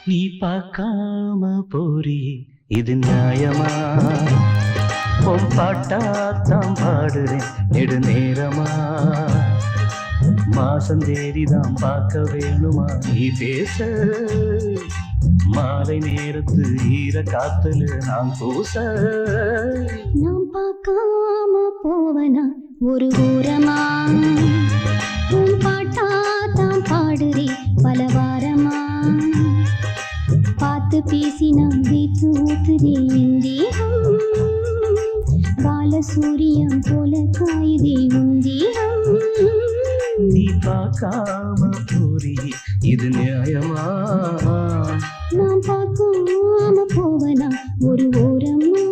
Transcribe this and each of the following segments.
நீ பார்க்காம போறி இது நியாயமா? உன் பாட்டாத்தான் பாடுறேன் நெடுநேரமா. மாசம் தேதிதான் பார்க்க வேணுமா நீ பேச? மாலை நேரத்து ஈர காத்துல நான் பூச. நான் பார்க்காம போவனா ஒரு ஓரமா? உன் பாட்டாத்தான் பாடுறே பல வாரமா. பார்த்து பேசி நான் வீட்டு ஊத்துதே என் தேகம். பாலசூரியம் போல காயுதே உன் தேகம். நீ பார்க்காம போறி இது நியாயமா? நான் பார்க்காம போவனா ஒரு ஓரமா?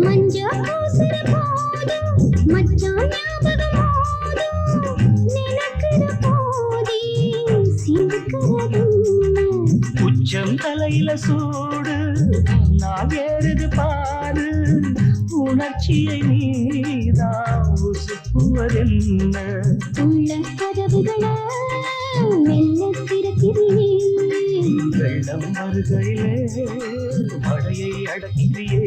மஞ்சா பூசுற போதும் மச்சான் ஞாபகம் போதும். நினைக்கிற போதே சிந்துக்கிறதுன்ன. உச்சம் தலையில சூடு நான் ஏறுது பாரு. உணர்ச்சியை நீதான் உசுப்புவதென்ன? உள்ள கதவுகளை மெல்ல திறக்கிறேன். வெள்ளம் வருகையிலே மழையை அடக்கிறியே.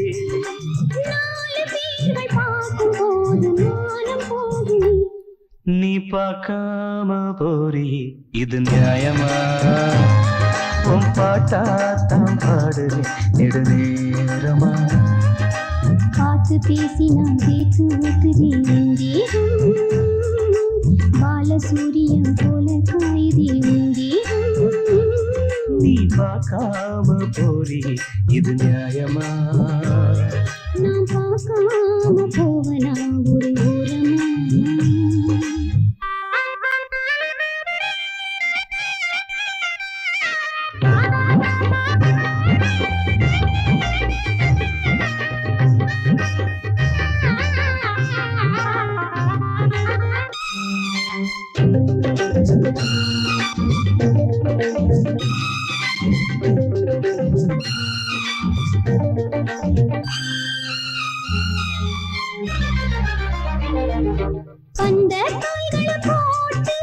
நாலு பேர்கள் பார்க்கும் போது நானும் போகிறேன். நீ பார்க்காம போறி இது நியாயமா? உன் பாட்டாத்தான் பாடுறேன் நெடுநேரமா. பார்த்து பேசி நான் கேட்டு ஊத்துதேன் தேகம். பாலசூரியம் போல காயுதே உன் தேகம். நீ பார்க்காம போறி இது நியாயமா? நான் பார்க்காம போவனா ஒரு ஓரமா? பந்த காய்களை போட்டு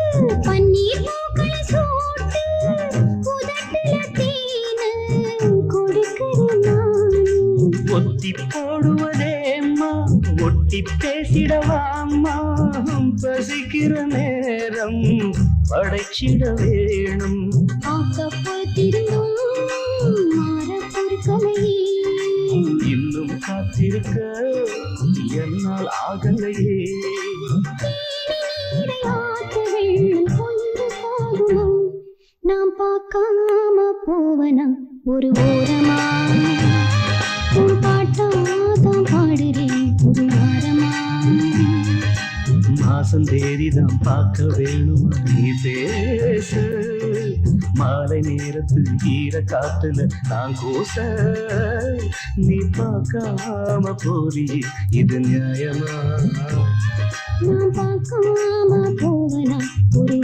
பன்னீர் பூக்களை சூட்டு. உதட்டுல தேனு கொடுக்கிறேன் நானு. ஒத்தி போடுவதேம்மா ஒட்டி பேசிடவாம்மா. பசிக்கிற நேரம் படைச்சிட வேணும். ஆக்கப்பட்டிருந்தும் மாற பொறுக்கலையே. இன்னும் காத்திருக்க என்னால் ஆகலையே. நீரை ஆற்ற வெள்ளம் கொண்டு போகுமா? நான் பார்க்காம போவனா ஒரு ஓரமா? உன் பாட்டாதான் பாடுறேன் ஒரு வாரமா. மாசம் தேதிதான் பார்க்க வேணுமா நீ பேச? மாலை நேரத்து ஈர காத்துல நான் கூச. நீ பார்க்காம போறி இது நியாயமா? நான் பார்க்காம போவனா ஒரு